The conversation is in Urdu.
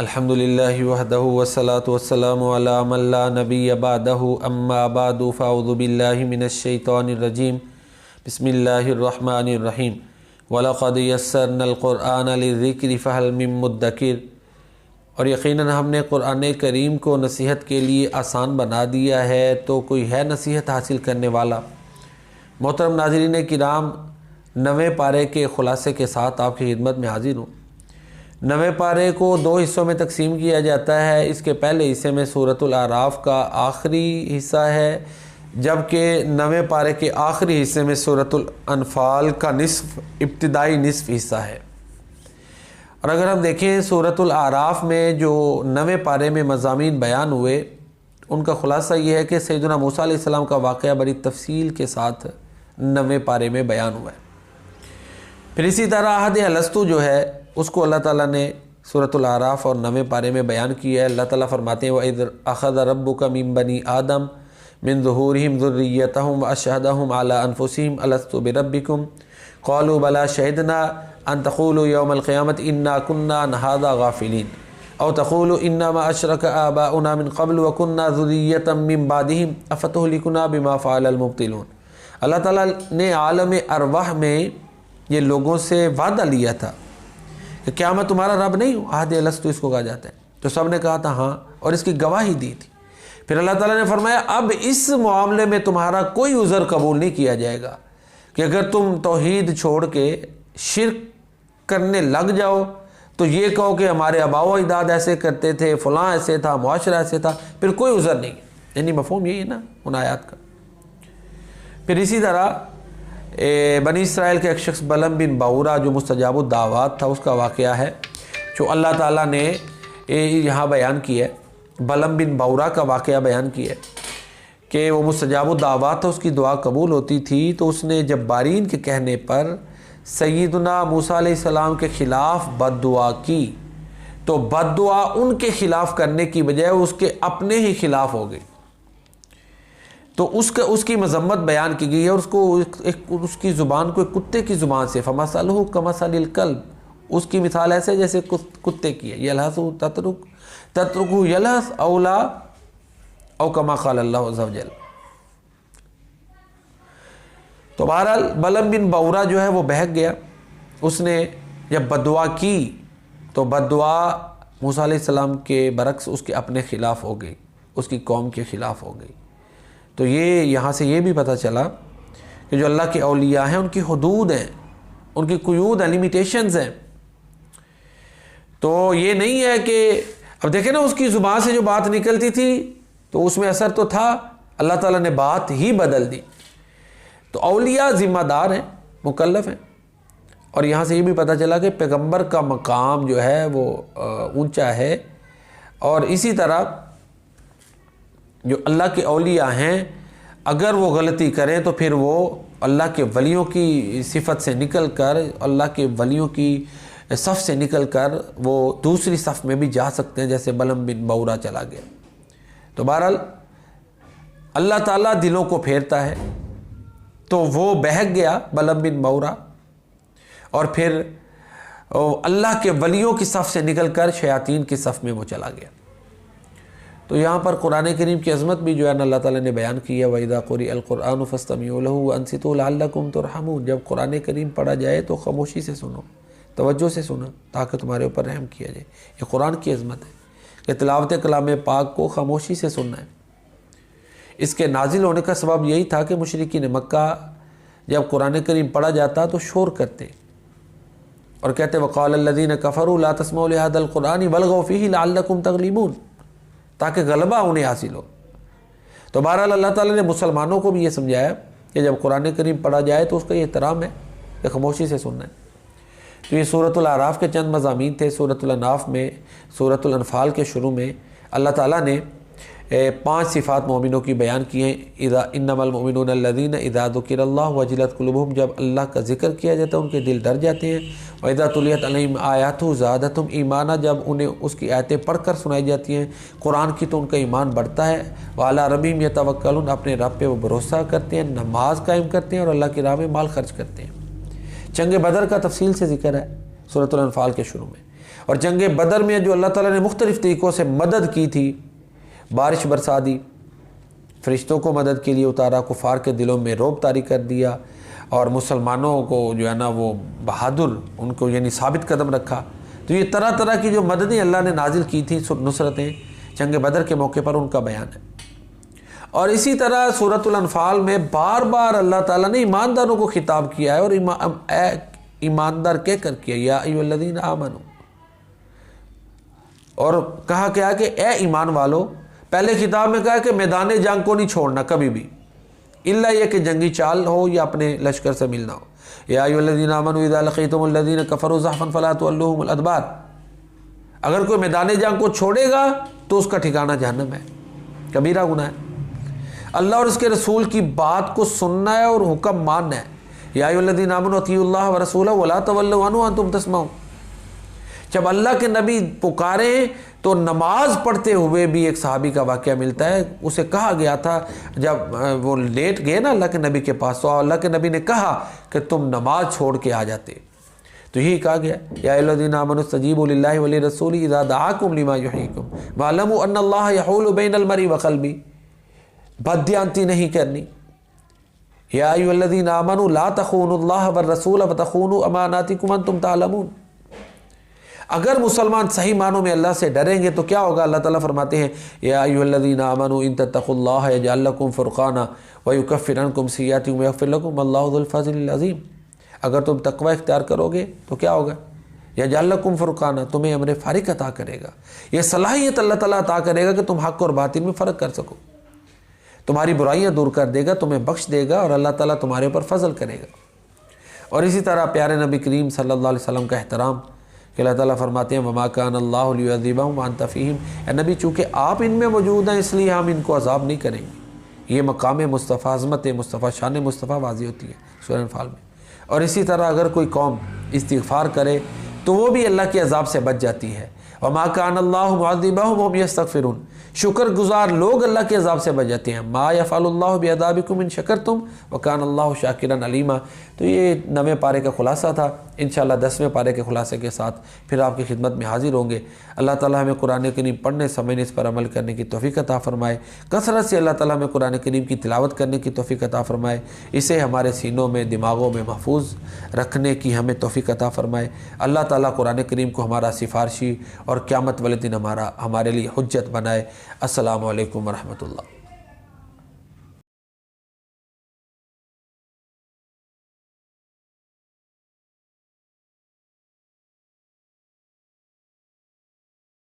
الحمدللہ وحدہ والصلاة والسلام علی من لا نبی بعدہ اما بعد فاعوذ باللہ من الشیطان الرجیم بسم اللہ الرحمن الرحیم وَلَقَدْ يَسَّرْنَا الْقُرْآنَ لِلذِّكْرِ فَهَلْ مِن مُدَّكِرٍ۔ اور یقیناً ہم نے قرآن کریم کو نصیحت کے لیے آسان بنا دیا ہے، تو کوئی ہے نصیحت حاصل کرنے والا؟ محترم ناظرین کرام، 9ویں پارے کے خلاصے کے ساتھ آپ کی خدمت میں حاضر ہوں۔ 9ویں پارے کو 2 حصوں میں تقسیم کیا جاتا ہے۔ اس کے پہلے حصے میں سورۃ الاعراف کا آخری حصہ ہے، جبکہ 9ویں پارے کے آخری حصے میں سورۃ الانفال کا ابتدائی نصف حصہ ہے۔ اور اگر ہم دیکھیں سورۃ الاعراف میں جو 9ویں پارے میں مضامین بیان ہوئے، ان کا خلاصہ یہ ہے کہ سیدنا موسیٰ علیہ السلام کا واقعہ بڑی تفصیل کے ساتھ 9ویں پارے میں بیان ہوا ہے۔ پھر اسی طرح عہد الستو جو ہے اس کو اللہ تعالیٰ نے سورۃ الاعراف اور 9ویں پارے میں بیان کیا ہے۔ اللہ تعالیٰ فرماتے ہیں وَإِذْ أَخَذَ رَبُّكَ مِن بَنِي آدَمَ مِن ظُهُورِهِمْ ذُرِّيَّتَهُمْ وَأَشْهَدَهُمْ عَلَىٰ أَنفُسِهِمْ أَلَسْتُ بِرَبِّكُمْ قَالُوا بَلَىٰ شَهِدْنَا أَن تَقُولُوا يَوْمَ الْقِيَامَةِ إِنَّا كُنَّا عَنْ هَٰذَا غَافِلِينَ أَوْ تَقُولُوا إِنَّمَا أَشْرَكَ آبَاؤُنَا مِن قَبْلُ وَكُنَّا ذُرِّيَّةً مِّن بَعْدِهِمْ أَفَتُهْلِكُنَا بِمَا فَعَلَ الْمُبْطِلُونَ۔ اللہ تعالیٰ نے عالم ارواح میں یہ لوگوں سے وعدہ لیا تھا کہ کیا میں تمہارا رب نہیں ہوں؟ عہد الستو اس کو کہا جاتا ہے۔ تو سب نے کہا تھا ہاں، اور اس کی گواہی دی تھی۔ پھر اللہ تعالیٰ نے فرمایا اب اس معاملے میں تمہارا کوئی عذر قبول نہیں کیا جائے گا کہ اگر تم توحید چھوڑ کے شرک کرنے لگ جاؤ تو یہ کہو کہ ہمارے آباء و اجداد ایسے کرتے تھے، فلاں ایسے تھا، معاشرہ ایسے تھا، پھر کوئی عذر نہیں۔ یعنی مفہوم یہی ہے نا ان آیات کا۔ پھر اسی طرح بنی اسرائیل کے ایک شخص بلم بن باورا جو مستجاب الدعوات تھا، اس کا واقعہ ہے جو اللہ تعالیٰ نے یہاں بیان کیا ہے۔ بلم بن باورا کا واقعہ بیان کیا ہے کہ وہ مستجاب الدعوات تھا، اس کی دعا قبول ہوتی تھی، تو اس نے جبارین کے کہنے پر سیدنا موسیٰ علیہ السلام کے خلاف بد دعا کی، تو بد دعا ان کے خلاف کرنے کی بجائے اس کے اپنے ہی خلاف ہو گئی۔ تو اس کی مذمت بیان کی گئی ہے، اور اس کی زبان کو ایک کتے کی زبان سے فَمَثَلُهُ كَمَثَلِ الْكَلْبِ، اس کی مثال ایسے جیسے کتے کی ہے، یلہث تترکہ یلہث اولا او کما قال اللہ عز وجل۔ تو بہرحال بلم بن باورا جو ہے وہ بہک گیا۔ اس نے جب بد دعا کی تو بد دعا موسیٰ علیہ السلام کے برعکس اس کے اپنے خلاف ہو گئی، اس کی قوم کے خلاف ہو گئی۔ تو یہاں سے یہ بھی پتہ چلا کہ جو اللہ کے اولیاء ہیں ان کی حدود ہیں، ان کی قیود ہیں، لیمیٹیشنز ہیں۔ تو یہ نہیں ہے کہ اب دیکھیں نا اس کی زبان سے جو بات نکلتی تھی تو اس میں اثر تو تھا، اللہ تعالیٰ نے بات ہی بدل دی۔ تو اولیاء ذمہ دار ہیں، مکلف ہیں۔ اور یہاں سے یہ بھی پتہ چلا کہ پیغمبر کا مقام جو ہے وہ اونچا ہے، اور اسی طرح جو اللہ کے اولیاء ہیں اگر وہ غلطی کریں تو پھر وہ اللہ کے ولیوں کی صفت سے نکل کر، اللہ کے ولیوں کی صف سے نکل کر وہ دوسری صف میں بھی جا سکتے ہیں، جیسے بلم بن باورا چلا گیا۔ تو بہرحال اللہ تعالیٰ دلوں کو پھیرتا ہے، تو وہ بہک گیا بلم بن باورا، اور پھر اللہ کے ولیوں کی صف سے نکل کر شیاطین کی صف میں وہ چلا گیا۔ تو یہاں پر قرآن کریم کی عظمت بھی جو ہے نا اللہ تعالیٰ نے بیان کی ہے وَإِذَا قُرِئَ الْقُرْآنُ فَاسْتَمِعُوا لَهُ وَأَنصِتُوا لَعَلَّكُمْ تُرْحَمُونَ۔ جب قرآن کریم پڑھا جائے تو خاموشی سے سنو، توجہ سے سنو، تاکہ تمہارے اوپر رحم کیا جائے۔ یہ قرآن کی عظمت ہے کہ تلاوت کلام پاک کو خاموشی سے سننا ہے۔ اس کے نازل ہونے کا سبب یہی تھا کہ مشرکین مکہ جب قرآن کریم پڑھا جاتا تو شور کرتے اور کہتے وَقَالَ الَّذِينَ كَفَرُوا لَا تَسْمَعُوا لِهَذَا الْقُرْآنِ وَالْغَوْا فِيهِ لَعَلَّكُمْ تَغْلِبُونَ، تاکہ غلبہ انہیں حاصل ہو۔ تو بہرحال اللہ تعالیٰ نے مسلمانوں کو بھی یہ سمجھایا کہ جب قرآن کریم پڑھا جائے تو اس کا یہ احترام ہے کہ خاموشی سے سننا ہے۔ تو یہ سورۃ الاعراف کے چند مضامین تھے۔ سورۃ الانفال میں، سورۃ الانفال کے شروع میں اللہ تعالیٰ نے 5 صفات مومنوں کی بیان کی ہیں۔ انما المؤمنون الذین اذا ذکر اللہ وجلت قلوبہم، جب اللہ کا ذکر کیا جاتا ہے ان کے دل ڈر جاتے ہیں۔ واذا تلیت علیہم آیاتہ زادتہم ایمانا، جب انہیں اس کی آیتیں پڑھ کر سنائی جاتی ہیں قرآن کی تو ان کا ایمان بڑھتا ہے۔ وعلی ربہم یتوکلون، اپنے رب پہ وہ بھروسہ کرتے ہیں، نماز قائم کرتے ہیں اور اللہ کی راہ میں مال خرچ کرتے ہیں۔ جنگ بدر کا تفصیل سے ذکر ہے سورۃ الانفال کے شروع میں۔ اور جنگ بدر میں جو اللہ تعالیٰ نے مختلف طریقوں سے مدد کی تھی، بارش برسا دی، فرشتوں کو مدد کے لیے اتارا، کفار کے دلوں میں رعب طاری کر دیا، اور مسلمانوں کو جو ہے نا وہ بہادر، ان کو یعنی ثابت قدم رکھا. تو یہ طرح طرح کی جو مددیں اللہ نے نازل کی تھی، نصرتیں جنگ بدر کے موقع پر، ان کا بیان ہے. اور اسی طرح سورۃ الانفال میں بار بار اللہ تعالیٰ نے ایمانداروں کو خطاب کیا ہے، اور ایماندار کہہ کر کیا، یا ایھا الذین آمنو، اور کہا کیا کہ اے ایمان والو. پہلے خطاب میں کہا کہ میدان جنگ کو نہیں چھوڑنا کبھی بھی، الا یہ کہ جنگی چال ہو یا اپنے لشکر سے ملنا ہو. یا ایھا الذین آمنوا اذا لقیتم الذین کفروا زحفا فلا تولوهم الادبار. اگر کوئی میدان جنگ کو چھوڑے گا تو اس کا ٹھکانہ جہنم ہے، کبیرہ گناہ ہے. اللہ اور اس کے رسول کی بات کو سننا ہے اور حکم ماننا ہے. یا ایھا الذین آمنوا اطیعوا اللہ ورسولہ ولا تولوا عنہ وانتم تسمعون. جب اللہ کے نبی پکاریں تو نماز پڑھتے ہوئے بھی ایک صحابی کا واقعہ ملتا ہے. اسے کہا گیا تھا جب وہ لیٹ گئے نا اللہ کے نبی کے پاس، تو اللہ کے نبی نے کہا کہ تم نماز چھوڑ کے آ جاتے. تو یہی کہا گیا، یا ایھا الذین آمنوا استجیبوا للہ وللرسول اذا دعاکم لما یحییکم واعلموا ان اللہ یحول بین المرء وقلبہ. بددیانتی نہیں کرنی. یا ایھا الذین آمنوا لا تخونوا اللہ والرسول وتخونوا اماناتکم وانتم تعلمون. اگر مسلمان صحیح معنوں میں اللہ سے ڈریں گے تو کیا ہوگا؟ اللہ تعالیٰ فرماتے ہیں، یا ایھا الذین آمنوا ان تتقوا اللہ یجعل لکم فرقانا ویکفر عنکم سیئاتکم ویغفر لکم واللہ ذو الفضل العظیم. اگر تم تقوی اختیار کرو گے تو کیا ہوگا؟ یجعل لکم فرقانا، تمہیں امر فارق عطا کرے گا. یہ صلاحیت اللہ تعالیٰ عطا کرے گا کہ تم حق اور باطل میں فرق کر سکو، تمہاری برائیاں دور کر دے گا، تمہیں بخش دے گا، اور اللہ تعالیٰ تمہارے اوپر فضل کرے گا. اور اسی طرح پیارے نبی کریم صلی اللہ علیہ وسلم کا احترام کہ اللہ تعالیٰ فرماتے ہیں وما کان اللہ لیعذبہم وانت فیہم. اے نبی چونکہ آپ ان میں موجود ہیں اس لیے ہم ان کو عذاب نہیں کریں گے. یہ مقام مصطفیٰ، عظمت مصطفیٰ، شان مصطفیٰ واضح ہوتی ہے سورہ انفال میں. اور اسی طرح اگر کوئی قوم استغفار کرے تو وہ بھی اللہ کے عذاب سے بچ جاتی ہے. وما کان اللہ معذبہم وہم یستغفرون. شکر گزار لوگ اللہ کے عذاب سے بچ جاتے ہیں. ما یفعل اللہ بعذابکم ان شکرتم وکان اللہ شاکرا علیما. تو یہ 9ویں پارے کا خلاصہ تھا. انشاءاللہ 10ویں پارے کے خلاصے کے ساتھ پھر آپ کی خدمت میں حاضر ہوں گے. اللہ تعالیٰ ہمیں قرآن کریم پڑھنے سمجھنے اس پر عمل کرنے کی توفیق عطا فرمائے. کثرت سے اللہ تعالیٰ ہمیں قرآن کریم کی تلاوت کرنے کی توفیق عطا فرمائے. اسے ہمارے سینوں میں، دماغوں میں محفوظ رکھنے کی ہمیں توفیق عطا فرمائے. اللہ تعالیٰ قرآن کریم کو ہمارا سفارشی اور قیامت والے دن ہمارے لیے حجت بنائے. السلام علیکم ورحمۃ اللہ.